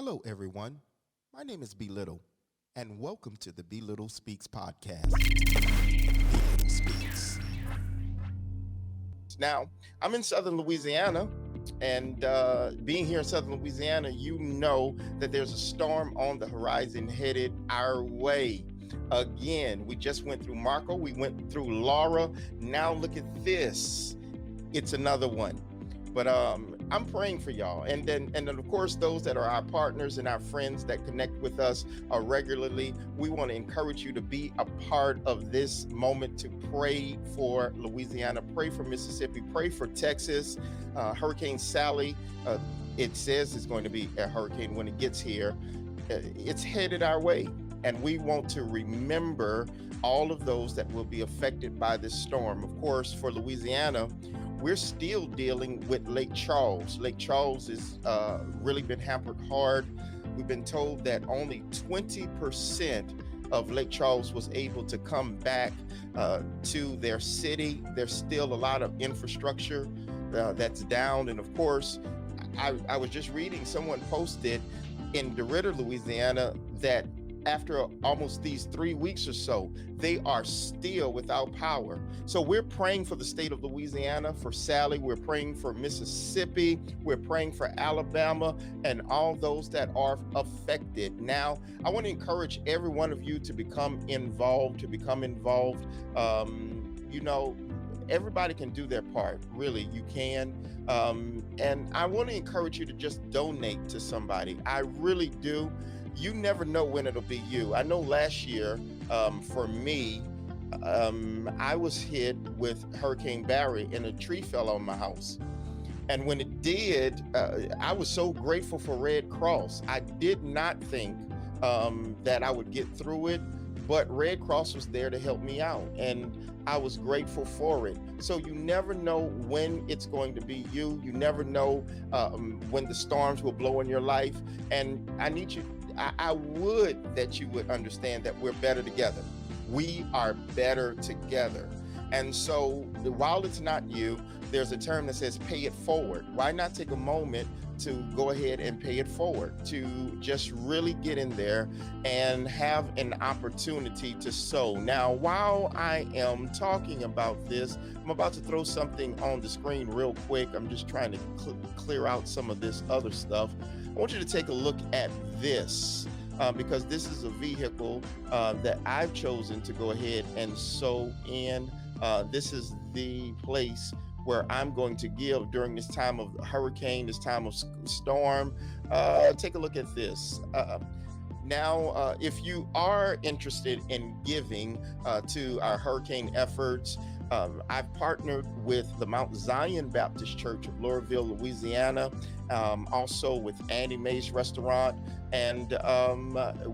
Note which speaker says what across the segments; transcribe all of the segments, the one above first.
Speaker 1: Hello, everyone. My name is B Little, and welcome to the B Little Speaks podcast. B Little Speaks. Now, I'm in Southern Louisiana, and being here in Southern Louisiana, you know that there's a storm on the horizon headed our way. Again, we just went through Marco, we went through Laura. Now look at this. It's another one. But I'm praying for y'all. And then of course, those that are our partners and our friends that connect with us regularly, we want to encourage you to be a part of this moment to pray for Louisiana, pray for Mississippi, pray for Texas. Hurricane Sally, it says it's going to be a hurricane when it gets here. It's headed our way. And we want to remember all of those that will be affected by this storm. Of course, for Louisiana, we're still dealing with Lake Charles. Lake Charles has really been hampered hard. We've been told that only 20% of Lake Charles was able to come back to their city. There's still a lot of infrastructure that's down. And of course, I was just reading, someone posted in DeRidder, Louisiana, that after almost these 3 weeks or so, they are still without power. So we're praying for the state of Louisiana, for Sally. We're praying for Mississippi. We're praying for Alabama and all those that are affected. Now, I want to encourage every one of you to become involved, everybody can do their part. Really, you can. And I want to encourage you to just donate to somebody. I really do. You never know when it'll be you. I know last year, for me, I was hit with Hurricane Barry and a tree fell on my house. And when it did, I was so grateful for Red Cross. I did not think that I would get through it, but Red Cross was there to help me out. And I was grateful for it. So you never know when it's going to be you. You never know when the storms will blow in your life. And I would that you would understand that we're better together. We are better together. And so while it's not you, there's a term that says pay it forward. Why not take a moment to go ahead and pay it forward, to just really get in there and have an opportunity to sow. Now, while I am talking about this, I'm about to throw something on the screen real quick. I'm just trying to clear out some of this other stuff. I want you to take a look at this because this is a vehicle that I've chosen to go ahead and sow in. This is the place where I'm going to give during this time of hurricane, this time of storm. Take a look at this. Now, if you are interested in giving to our hurricane efforts, I've partnered with the Mount Zion Baptist Church of Laurelville, Louisiana, also with Annie Mae's Restaurant, and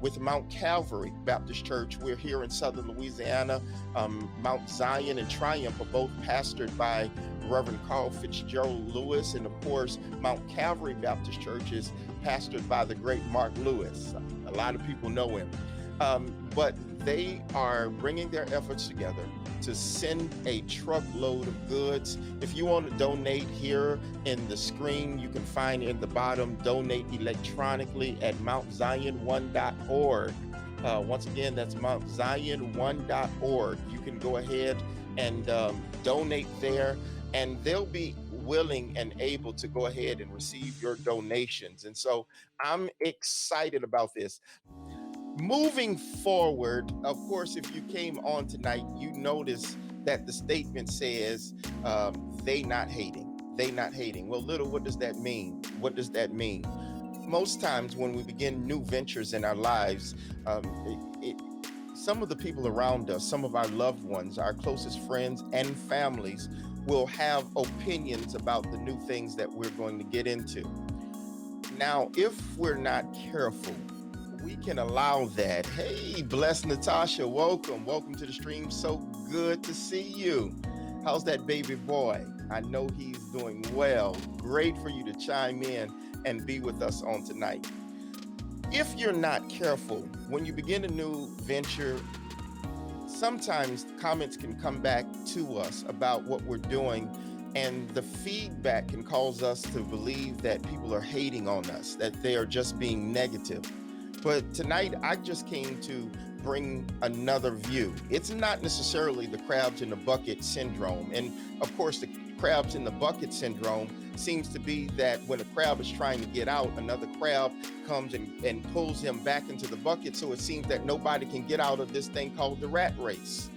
Speaker 1: with Mount Calvary Baptist Church. We're here in Southern Louisiana. Mount Zion and Triumph are both pastored by Reverend Carl Fitzgerald Lewis, and of course, Mount Calvary Baptist Church is pastored by the great Mark Lewis. A lot of people know him, but they are bringing their efforts together to send a truckload of goods. If you want to donate, here in the screen, you can find in the bottom, donate electronically at mountzion1.org. Once again, that's mountzion1.org. You can go ahead and donate there, and they'll be willing and able to go ahead and receive your donations. And so I'm excited about this. Moving forward, of course, if you came on tonight, you notice that the statement says, they not hating. Well, Little, what does that mean? What does that mean? Most times when we begin new ventures in our lives, some of the people around us, some of our loved ones, our closest friends and families will have opinions about the new things that we're going to get into. Now, if we're not careful, we can allow that. Hey, bless Natasha, welcome to the stream. So good to see you. How's that baby boy? I know he's doing well. Great for you to chime in and be with us on tonight. If you're not careful, when you begin a new venture, sometimes comments can come back to us about what we're doing And the feedback can cause us to believe that people are hating on us, that they are just being negative. But tonight, I just came to bring another view. It's not necessarily the crabs in the bucket syndrome. And of course, the crabs in the bucket syndrome seems to be that when a crab is trying to get out, another crab comes and pulls him back into the bucket. So it seems that nobody can get out of this thing called the rat race.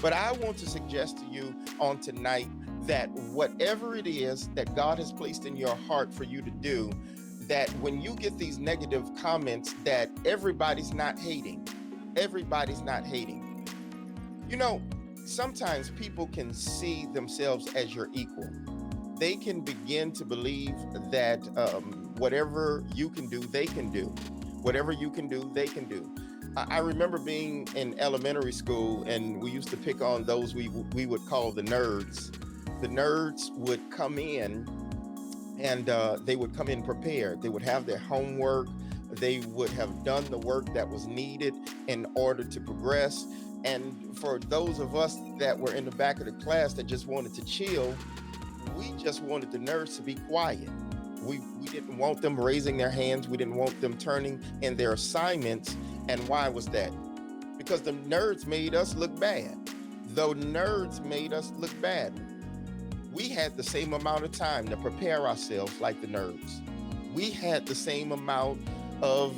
Speaker 1: But I want to suggest to you on tonight that whatever it is that God has placed in your heart for you to do, that when you get these negative comments, that everybody's not hating. Everybody's not hating. You know, sometimes people can see themselves as your equal. They can begin to believe that whatever you can do, they can do. Whatever you can do, they can do. I remember being in elementary school, and we used to pick on those we would call the nerds. The nerds would come in, and they would come in prepared. They would have their homework. They would have done the work that was needed in order to progress. And for those of us that were in the back of the class that just wanted to chill, we just wanted the nerds to be quiet. We didn't want them raising their hands. We didn't want them turning in their assignments. And why was that? Because the nerds made us look bad. Though nerds made us look bad, we had the same amount of time to prepare ourselves like the nerds. We had the same amount of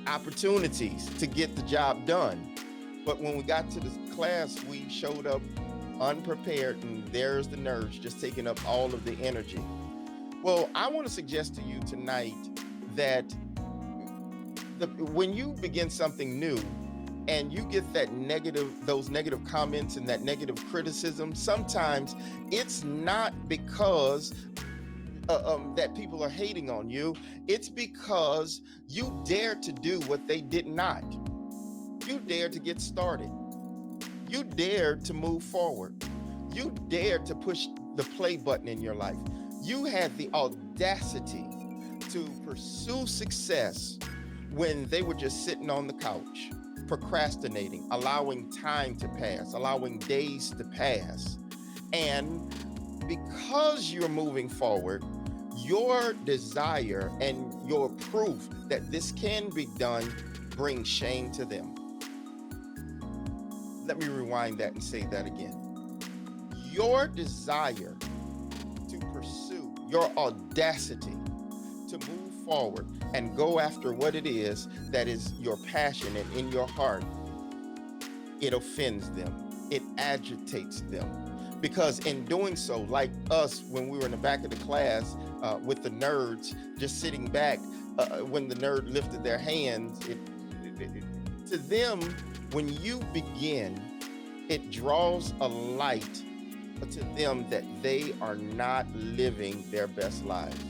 Speaker 1: opportunities to get the job done. But when we got to the class, we showed up unprepared, and there's the nerds just taking up all of the energy. Well, I want to suggest to you tonight that when you begin something new and you get those negative comments and that negative criticism, sometimes it's not because that people are hating on you. It's because you dared to do what they did not. You dared to get started. You dared to move forward. You dared to push the play button in your life. You had the audacity to pursue success when they were just sitting on the couch, procrastinating, allowing time to pass, allowing days to pass. And because you're moving forward, your desire and your proof that this can be done brings shame to them. Let me rewind that and say that again. Your desire to pursue, your audacity to move forward and go after what it is that is your passion and in your heart, it offends them. It agitates them. Because in doing so, like us, when we were in the back of the class with the nerds, just sitting back, when the nerd lifted their hands, to them, when you begin, it draws a light to them that they are not living their best lives.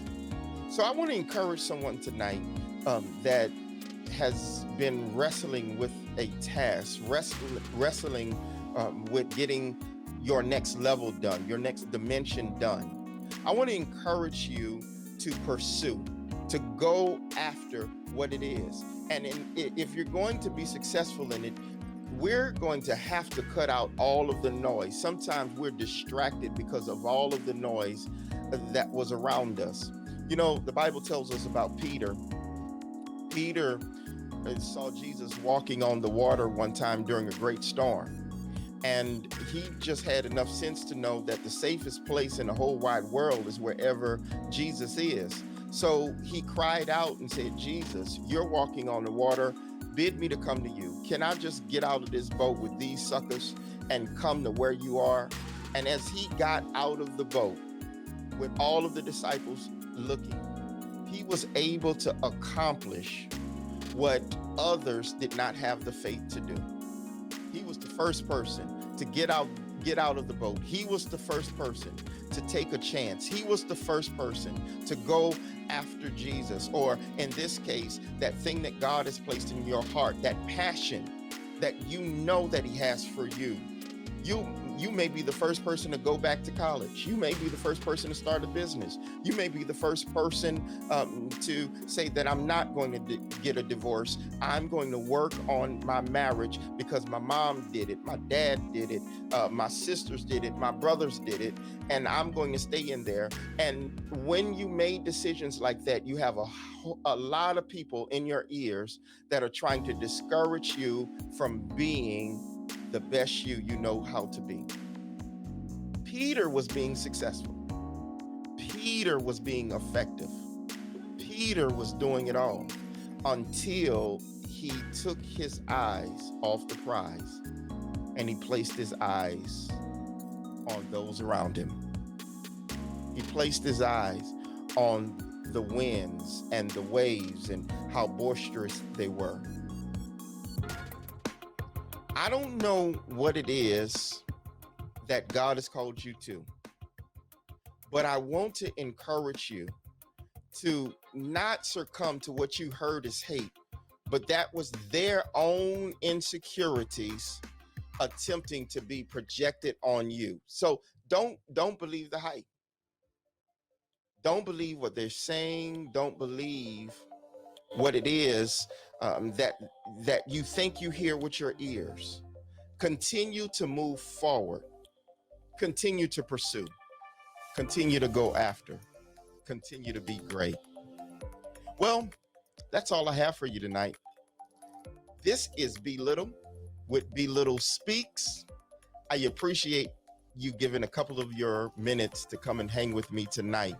Speaker 1: So I want to encourage someone tonight that has been wrestling with a task, wrestling with getting your next level done, your next dimension done. I want to encourage you to pursue, to go after what it is. And if you're going to be successful in it, we're going to have to cut out all of the noise. Sometimes we're distracted because of all of the noise that was around us. You know, the Bible tells us about Peter. Peter saw Jesus walking on the water one time during a great storm. And he just had enough sense to know that the safest place in the whole wide world is wherever Jesus is. So he cried out and said, Jesus, you're walking on the water. Bid me to come to you. Can I just get out of this boat with these suckers and come to where you are? And as he got out of the boat with all of the disciples looking, he was able to accomplish what others did not have the faith to do. He was the first person to get out of the boat. He was the first person to take a chance. He was the first person to go after Jesus, or in this case, that thing that God has placed in your heart, that passion that you know that he has for you. You You may be the first person to go back to college. You may be the first person to start a business. You may be the first person to say that I'm not going to get a divorce. I'm going to work on my marriage because my mom did it, my dad did it, my sisters did it, my brothers did it, and I'm going to stay in there. And when you made decisions like that, you have a lot of people in your ears that are trying to discourage you from being the best you know how to be. Peter was being successful. Peter was being effective. Peter was doing it all until he took his eyes off the prize and he placed his eyes on those around him. He placed his eyes on the winds and the waves and how boisterous they were. I don't know what it is that God has called you to, but I want to encourage you to not succumb to what you heard as hate, but that was their own insecurities attempting to be projected on you. So don't believe the hype. Don't believe what they're saying. Don't believe what it is that you think you hear with your ears. Continue to move forward. Continue to pursue. Continue to go after. Continue to be great. Well, that's all I have for you tonight. This is Be Little with Be Little Speaks. I appreciate you giving a couple of your minutes to come and hang with me tonight.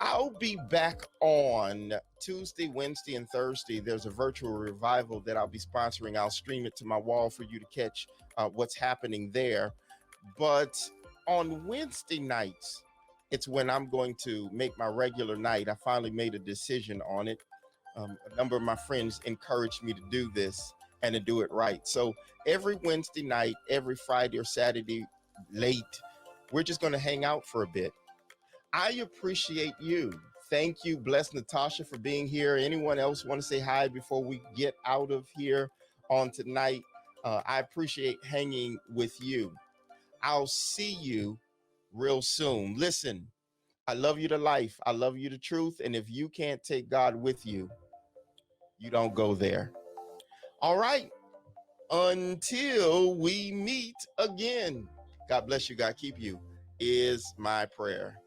Speaker 1: I'll be back on Tuesday, Wednesday, and Thursday. There's a virtual revival that I'll be sponsoring. I'll stream it to my wall for you to catch what's happening there. But on Wednesday nights, it's when I'm going to make my regular night. I finally made a decision on it. A number of my friends encouraged me to do this and to do it right. So every Wednesday night, every Friday or Saturday late, we're just going to hang out for a bit. I appreciate you. Thank you. Bless Natasha for being here. Anyone else want to say hi before we get out of here on tonight? I appreciate hanging with you. I'll see you real soon. Listen, I love you to life. I love you to truth. And if you can't take God with you, you don't go there. All right. Until we meet again. God bless you. God keep you is my prayer.